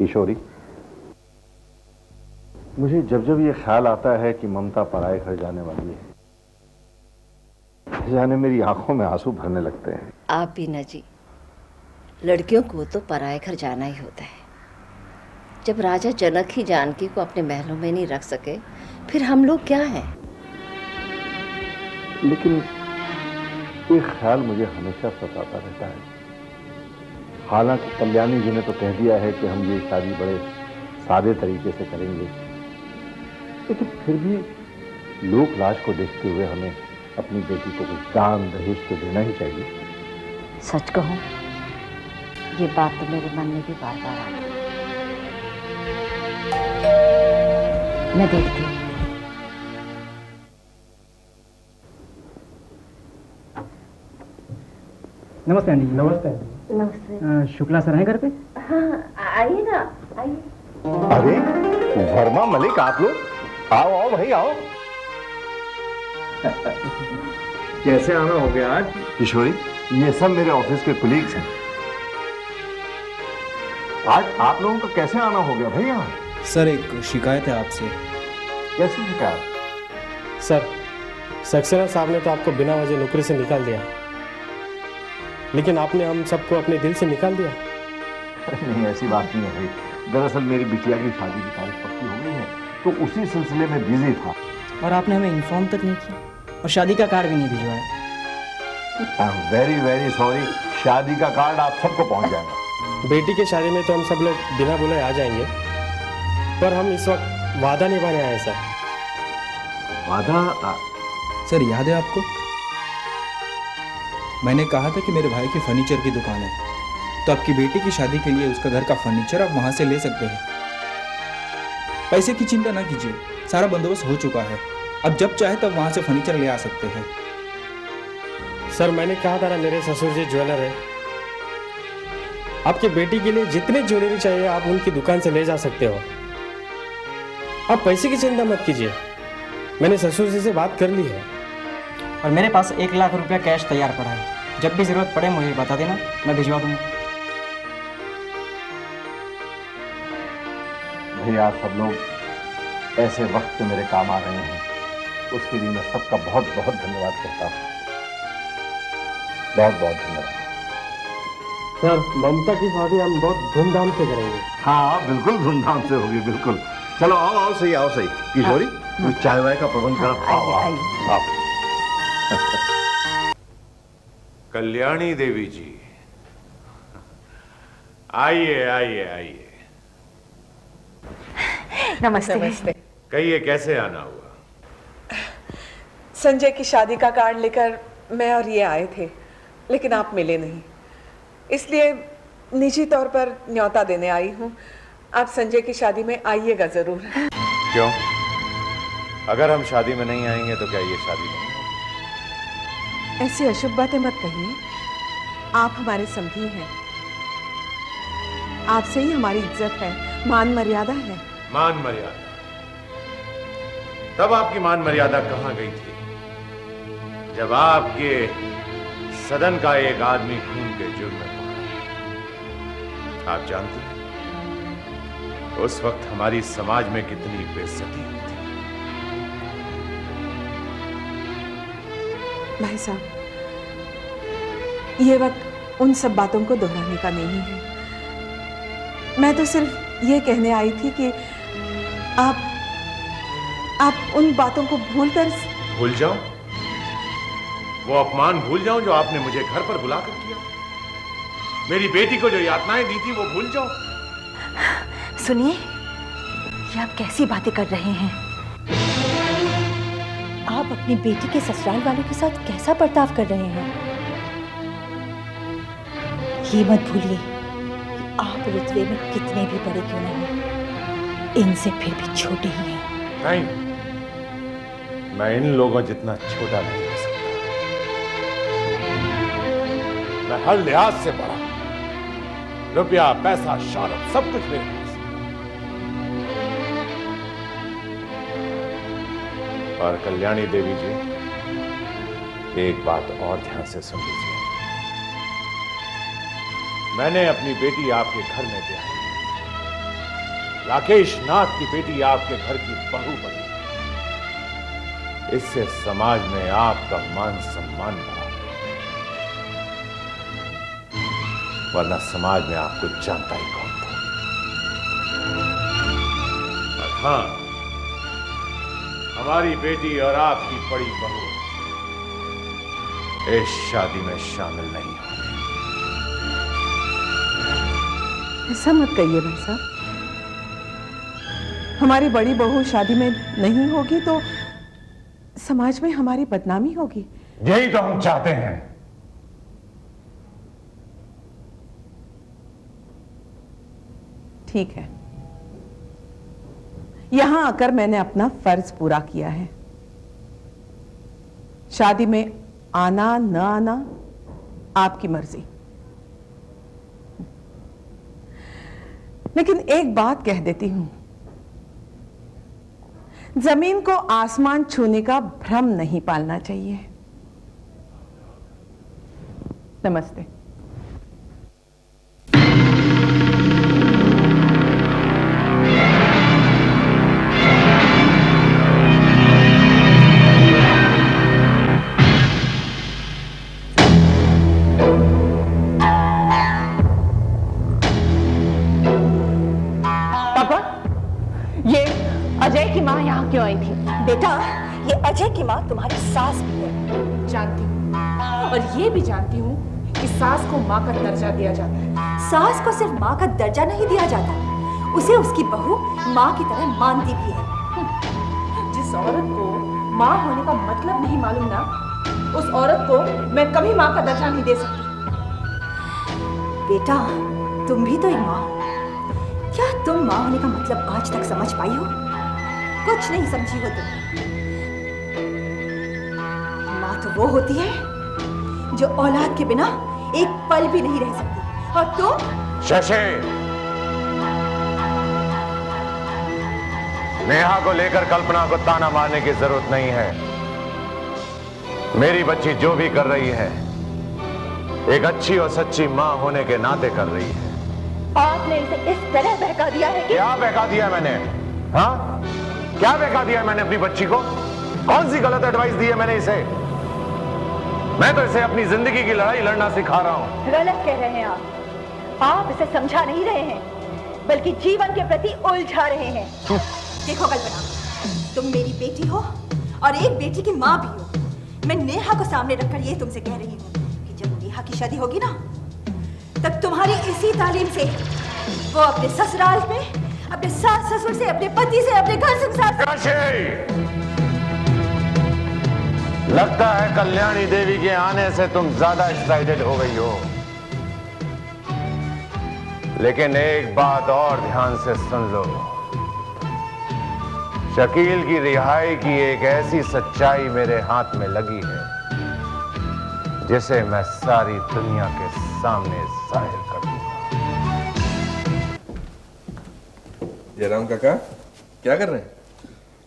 किशोरी, मुझे जब जब ये ख्याल आता है कि ममता पराए घर जाने वाली है, जाने मेरी आंखों में आंसू भरने लगते हैं। आप भी ना जी, लड़कियों को तो पराए घर जाना ही होता है। जब राजा जनक ही जानकी को अपने महलों में नहीं रख सके, फिर हम लोग क्या हैं? लेकिन एक ख्याल मुझे हमेशा सताता रहता है। हालांकि कल्याणी जी ने तो कह दिया है कि हम ये शादी बड़े सादे तरीके से करेंगे, लेकिन फिर भी लोक लाज को देखते हुए हमें अपनी बेटी को कुछ दान दहेज तो देना ही चाहिए। सच कहूं, ये बात तो मेरे मन में भी बार बार आती है। मैं देखती हूँ। नमस्ते आंटी। नमस्ते। नमस्ते। शुक्ला सर हैं घर पे? हाँ, आइए ना, आइए। अरे वर्मा मलिक, आप लोग आओ आओ भाई आओ। कैसे आना हो गया आज? किशोरी, ये सब मेरे ऑफिस के कुलीग्स हैं। आज आप लोगों का कैसे आना हो गया भाई यहाँ? सर एक शिकायत है आपसे। कैसी शिकायत? सर, सक्सेना साहब ने तो आपको बिना वजह नौकरी से निकाल दिया, लेकिन आपने हम सबको अपने दिल से निकाल दिया। नहीं, ऐसी बात नहीं है भाई। दरअसल मेरी बिटिया की शादी की तारीख पक्की हो गई है, तो उसी सिलसिले में बिजी था। और आपने हमें इन्फॉर्म तक नहीं किया और शादी का कार्ड भी नहीं भिजवाया। I am very very sorry. शादी का कार्ड आप सबको पहुंच जाएगा। बेटी की शादी में तो हम सब लोग बिना बुलाए आ जाएंगे, पर हम इस वक्त वादा निभाने आए सर। वादा? सर याद है आपको, मैंने कहा था कि मेरे भाई की फर्नीचर की दुकान है, तो आपकी बेटी की शादी के लिए उसका घर का फर्नीचर आप वहां से ले सकते हैं। पैसे की चिंता ना कीजिए, सारा बंदोबस्त हो चुका है। अब जब चाहे तब वहां से फर्नीचर ले आ सकते हैं। सर, मैंने कहा था ना, मेरे ससुर जी ज्वेलर है। आपकी बेटी के लिए जितनी ज्वेलरी चाहिए आप उनकी दुकान से ले जा सकते हो। आप पैसे की चिंता मत कीजिए, मैंने ससुर जी से बात कर ली है। और मेरे पास 1 लाख रुपया कैश तैयार पड़ा है। जब भी जरूरत पड़े मुझे बता देना, मैं भिजवा दूंगा। भैया, आप सब लोग ऐसे वक्त पे मेरे काम आ रहे हैं, उसके लिए मैं सबका बहुत बहुत धन्यवाद करता हूँ। बहुत बहुत धन्यवाद। सर, ममता की शादी हम बहुत धूमधाम से करेंगे। हाँ बिल्कुल धूमधाम से होगी, बिल्कुल। चलो आओ आओ सही, आओ सही। किशोरी, चाय वाय का प्रबंध करो। आओ आओ आओ। कल्याणी देवी जी, आइए आइए आइए। नमस्ते। नमस्ते। कहिए, कैसे आना हुआ? संजय की शादी का कार्ड लेकर मैं और ये आए थे, लेकिन आप मिले नहीं, इसलिए निजी तौर पर न्योता देने आई हूँ। आप संजय की शादी में आइएगा जरूर। क्यों? अगर हम शादी में नहीं आएंगे तो क्या ये शादी नहीं? ऐसी अशुभ बातें मत कहिए। आप हमारे समधी हैं, आपसे ही हमारी इज्जत है, मान मर्यादा है। मान मर्यादा? तब आपकी मान मर्यादा कहां गई थी जब आपके सदन का एक आदमी खून के जुर्म में पकड़ा? आप जानते हैं उस वक्त हमारी समाज में कितनी बेइज्जती हुई थी। भाई साहब, ये वक्त उन सब बातों को दोहराने का नहीं है। मैं तो सिर्फ ये कहने आई थी कि आप उन बातों को भूल जाओ? वो अपमान भूल जाओ जो आपने मुझे घर पर बुलाकर किया? मेरी बेटी को जो यातनाएं दी थी वो भूल जाओ? सुनिए, ये आप कैसी बातें कर रहे हैं? आप अपनी बेटी के ससुराल वालों के साथ कैसा बर्ताव कर रहे हैं? ये मत भूलिए कि आप रुतबे में कितने भी बड़े क्यों ना हो, इनसे फिर भी छोटे ही हैं। नहीं, मैं इन लोगों जितना छोटा नहीं हो सकता। मैं हर लिहाज से बड़ा, रुपया, पैसा, शौहरत, सब कुछ मेरे पास। और कल्याणी देवी जी, एक बात और ध्यान से सुन लीजिए। मैंने अपनी बेटी आपके घर में ब्याही, राकेश नाथ की बेटी आपके घर की बहू बनी। इससे समाज में आपका मान सम्मान बढ़ा, वरना समाज में आपको जानता ही कौन था। और हाँ, हमारी बेटी और आपकी बड़ी बहू इस शादी में शामिल नहीं होगी। ऐसा मत कहिए भाई साहब, हमारी बड़ी बहू शादी में नहीं होगी तो समाज में हमारी बदनामी होगी। यही तो हम चाहते हैं। ठीक है, यहां आकर मैंने अपना फर्ज पूरा किया है। शादी में आना न आना आपकी मर्जी, लेकिन एक बात कह देती हूं, जमीन को आसमान छूने का भ्रम नहीं पालना चाहिए। नमस्ते। अजय की माँ यहाँ क्यों आई थी? बेटा, ये अजय की माँ तुम्हारी सास भी है। जानती हूँ, और ये भी जानती हूँ कि सास को माँ का दर्जा दिया जाता है। सास को सिर्फ माँ का दर्जा नहीं दिया जाता, उसे उसकी बहू माँ की तरह मानती भी है। जिस औरत को माँ होने का मतलब नहीं मालूम ना, उस औरत को मैं कभी माँ का दर्जा नहीं दे सकती। बेटा, तुम भी तो एक माँ हो। क्या तुम माँ होने का मतलब आज तक समझ पाई हो? कुछ नहीं समझी हो तुम। माँ तो वो होती है जो औलाद के बिना एक पल भी नहीं रह सकती, और तुम? शशि, नेहा को लेकर कल्पना को ताना मारने की जरूरत नहीं है। मेरी बच्ची जो भी कर रही है, एक अच्छी और सच्ची माँ होने के नाते कर रही है। आपने इसे इस तरह बहका दिया है कि... क्या बहका दिया मैंने? हाँ, क्या बहका दिया मैंने अपनी बच्ची को? कौन सी गलत एडवाइस दी है मैंने इसे? मैं तो इसे अपनी जिंदगी की लड़ाई लड़ना सिखा रहा हूं। गलत कह रहे हैं आप इसे समझा नहीं रहे हैं, बल्कि जीवन के प्रति उलझा रहे हैं। देखो कल्पना, तुम मेरी बेटी हो और एक बेटी की माँ भी हो। मैं नेहा को सामने रखकर ये तुमसे कह रही हूँ कि जब नेहा की शादी होगी ना, तब तुम्हारी इसी तालीम से वो अपने ससुराल में, अपने सास ससुर से, अपने पति से, अपने घर संसार से... लगता है कल्याणी देवी के आने से तुम ज्यादा एक्साइटेड हो गई हो, लेकिन एक बात और ध्यान से सुन लो। शकील की रिहाई की एक ऐसी सच्चाई मेरे हाथ में लगी है जिसे मैं सारी दुनिया के सामने जाहिर कर दूंगा। जयराम काका, क्या कर रहे हैं?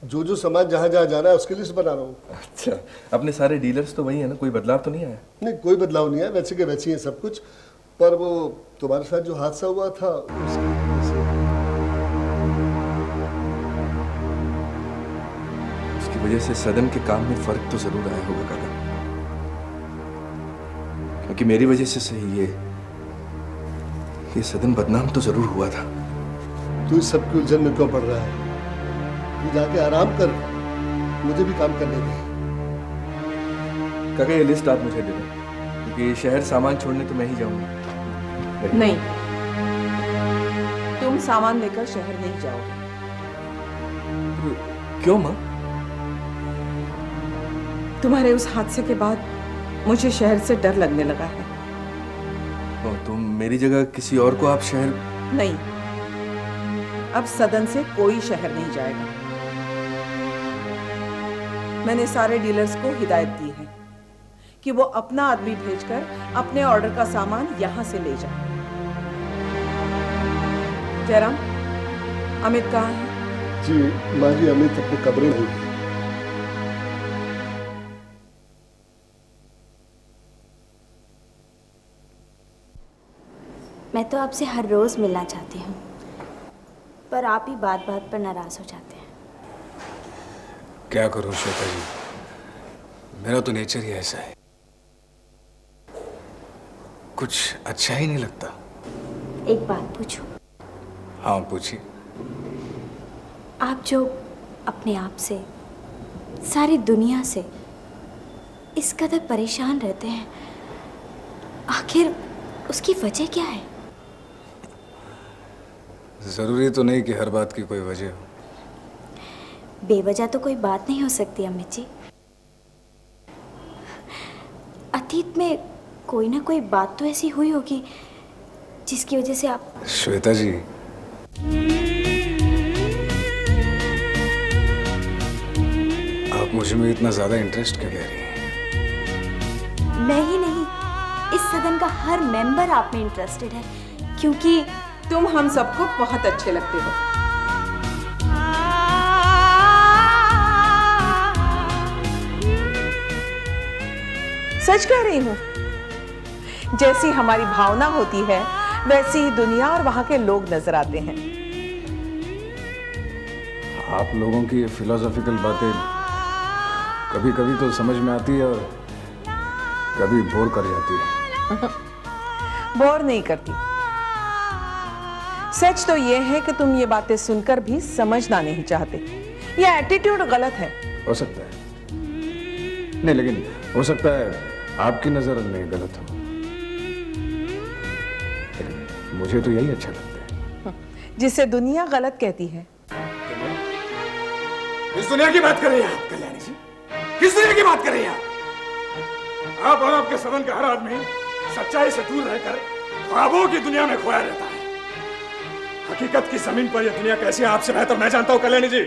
जो सामान जहाँ जहाँ जा रहा है उसकी लिस्ट बना रहा हूँ। अच्छा, अपने सारे डीलर्स तो वही है ना, कोई बदलाव तो नहीं आया? नहीं, कोई बदलाव नहीं है, वैसे के वैसे ही है सब कुछ। पर वो तुम्हारे साथ जो हादसा हुआ था उसकी वजह से सदन के काम में फर्क तो जरूर आया होगा काका, क्योंकि मेरी वजह से सही ये सदन बदनाम तो जरूर हुआ था। तू इस सब की उलझन में क्यों पड़ रहा है? तू जाके आराम कर, मुझे भी काम करने दे। काका, ये लिस्ट आप मुझे दे दो, क्योंकि शहर सामान छोड़ने तो मैं ही जाऊंगा। नहीं, तुम सामान लेकर शहर नहीं जाओगे। क्यों माँ? तुम्हारे उस हादसे के बाद मुझे शहर से डर लगने लगा है। तो मेरी जगह किसी और को आप शहर... नहीं, अब सदन से कोई शहर नहीं जाएगा। मैंने सारे डीलर्स को हिदायत दी है कि वो अपना आदमी भेजकर अपने ऑर्डर का सामान यहां से ले जाए। जयराम, अमित कहाँ है? जी माँ जी, अमित अपने कमरे में है। मैं तो आपसे हर रोज मिलना चाहती हूँ, पर आप ही बात बात पर नाराज हो जाते हैं। क्या करूं श्वेता जी, मेरा तो नेचर ही ऐसा है, कुछ अच्छा ही नहीं लगता। एक बात पूछूं? हाँ पूछिए। आप जो अपने आप से, सारी दुनिया से इस कदर परेशान रहते हैं, आखिर उसकी वजह क्या है? जरूरी तो नहीं कि हर बात की कोई वजह हो। बेवजह तो कोई बात नहीं हो सकती अमित जी। अतीत में कोई ना कोई बात तो ऐसी हुई होगी जिसकी वजह से आप। श्वेता जी, आप मुझे में इतना ज्यादा इंटरेस्ट क्यों ले रही हैं? मैं ही नहीं, इस सदन का हर मेंबर आप में इंटरेस्टेड है, क्योंकि तुम हम सबको बहुत अच्छे लगते हो। सच कह रही हूं, जैसी हमारी भावना होती है वैसी ही दुनिया और वहां के लोग नजर आते हैं। आप लोगों की ये फिलोसॉफिकल बातें कभी कभी तो समझ में आती है और कभी बोर कर जाती है। बोर नहीं करती। सच तो ये है कि तुम ये बातें सुनकर भी समझना नहीं चाहते। ये एटीट्यूड गलत है। हो सकता है, नहीं लेकिन हो सकता है आपकी नजर में गलत हो, लेकिन मुझे तो यही अच्छा लगता है। जिसे दुनिया गलत कहती है। किस दुनिया की बात कर रही हैं आप कल्याणी जी? किस दुनिया की बात कर रही हैं आप और आपके सदन का हर आदमी सच्चाई से दूर रहकर ख्वाबों की दुनिया में खोया रहता है। हकीकत की जमीन पर यह दुनिया कैसी है आपसे बेहतर मैं जानता हूं कल्याणी जी,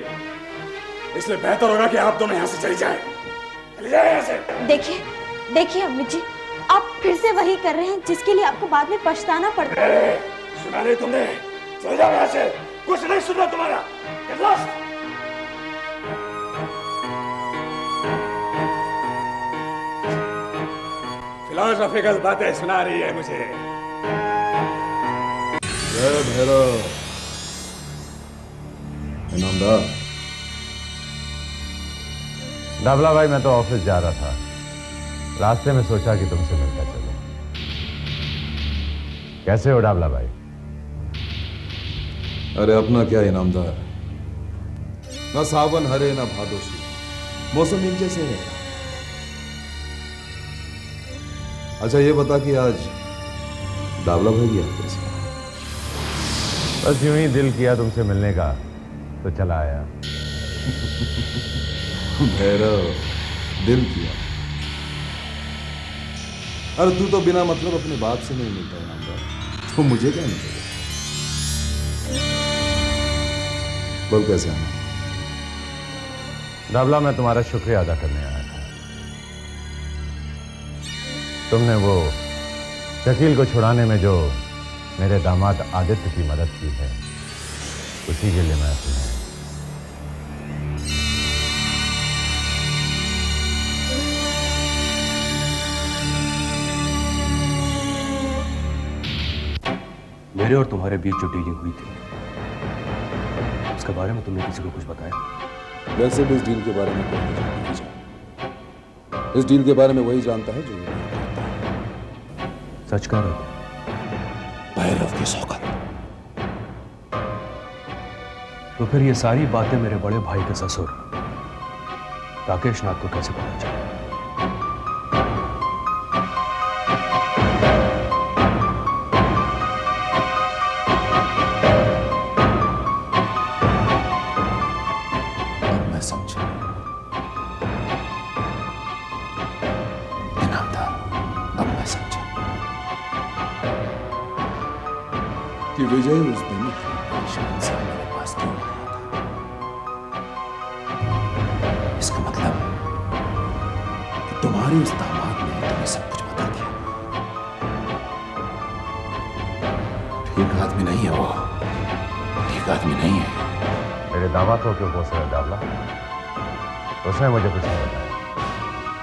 इसलिए बेहतर होगा कि आप दोनों यहां से चली जाएं। चली जाएं यहां से। देखिए अमित जी, आप फिर से वही कर रहे हैं जिसके लिए आपको बाद में पछताना पड़ता है। सुना नहीं तुमने? चले जाओ यहां से, कुछ नहीं सुनना तुम्हारा। Get lost! फिलोसॉफिकल बातें सुना रही है मुझे। जय भैरव। इनामदार। डाबला भाई, मैं तो ऑफिस जा रहा था, रास्ते में सोचा कि तुमसे मिलकर चलो। कैसे हो डाबला भाई? अरे अपना क्या इनामदार, ना सावन हरे ना भादोसी, मौसम इन जैसे है। अच्छा ये बता कि आज डाबला भाई की याद कैसे? बस यूं ही दिल किया तुमसे मिलने का तो चला आया। भैरव, दिल किया? अरे तू तो बिना मतलब अपने बाप से नहीं मिलता इनामदार, तो मुझे क्या मिलेगा? बोल कैसे आना? डाबला, मैं तुम्हारा शुक्रिया अदा करने आया था। तुमने वो शकील को छुड़ाने में जो मेरे दामाद आदित्य की मदद की है, उसी के लिए मैं तुम्हें। मेरे और तुम्हारे बीच जो डीलिंग हुई थी, उसके बारे में तुमने किसी को कुछ बताया? वैसे भी इस डील के बारे में कोई नहीं जानता। इस डील के बारे में वही जानता है जो ये जानता है। सच कह रहे हो? भैरव की सौगंध। तो फिर ये सारी बातें मेरे बड़े भाई के ससुर राकेश नाथ को कैसे पता चला? अब मैं समझा इनामदार, अब मैं समझा कि विजय उस दिन परेशान सा मेरे पास क्यों आया था। इसका मतलब कि तुम्हारी उस दामाद ने तुम्हें सब कुछ बता दिया। ठीक आदमी नहीं है वो, ठीक आदमी नहीं है। मेरे दामाद को क्यों पूछ रहे हो डाबला? उसने मुझे कुछ नहीं बताया।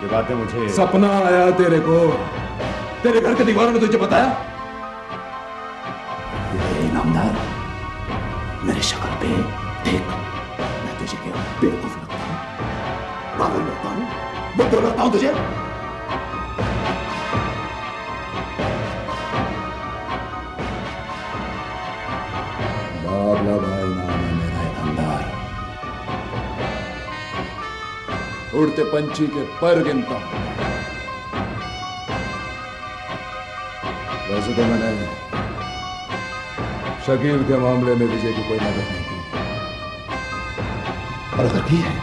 ये बातें मुझे सपना आया तेरे को, तेरे घर के दीवारों ने तुझे बताया? इनामदार, मेरी शक्ल अबे देख, मैं तुझे क्या बेवकूफ लगता हूँ, पागल लगता हूँ, बुद्धू लगता हूँ तुझे? बाबला भाई नाम है मेरा ईमानदार, उड़ते पंछी के पर गिनता हूं। वैसे तो मैंने शकील के मामले में विजय की कोई मदद नहीं की, और अगर की है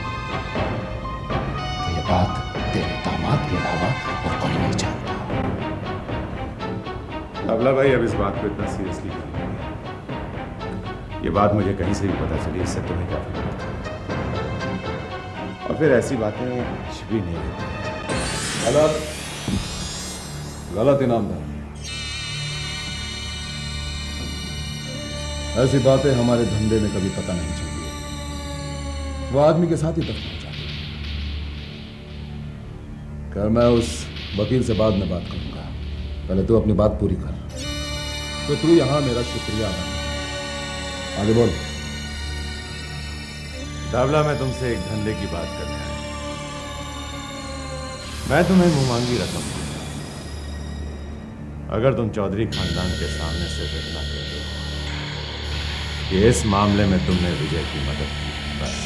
तो ये बात तेरे दामाद के अलावा और कोई नहीं जानता। बाबला भाई अब इस बात को इतना सीरियसली नहीं, ये बात मुझे कहीं से भी पता चली, इससे तुम्हें क्या फर्क पड़ता है? और फिर ऐसी बातें कुछ भी नहीं रहती। गलत गलत इनामदार, ऐसी बातें हमारे धंधे में कभी पता नहीं चलती, वो आदमी के साथ ही तक पहुंच जाती। कर मैं उस वकील से बाद में बात करूंगा, पहले तू अपनी बात पूरी कर। तो तू यहां मेरा शुक्रिया अदा कर। आगे बोल। दावला, मैं तुमसे एक धंधे की बात करने आया। मैं तुम्हें मुंहमांगी रकम दूंगा अगर तुम चौधरी खानदान के सामने से इतना कह दो कि इस मामले में तुमने विजय की मदद की, बस।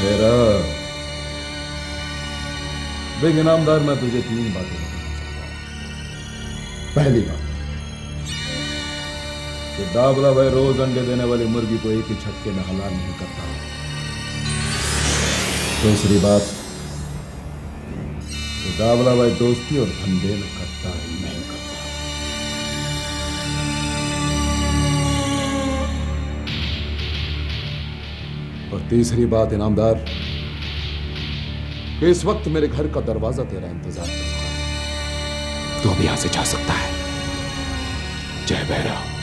मेरा बिग इनामदार, मैं तुझे 3 बातें बताना चाहता हूं। पहली बात कि दावला भाई रोज अंडे देने वाली मुर्गी को एक ही झटके में हलाल नहीं करता। दूसरी बात कि दावला भाई दोस्ती और धंधे में करता ही नहीं करता। और तीसरी बात इनामदार, कि इस वक्त मेरे घर का दरवाजा तेरा इंतजार कर रहा है, तू अब यहां से जा सकता है। जय भैरव।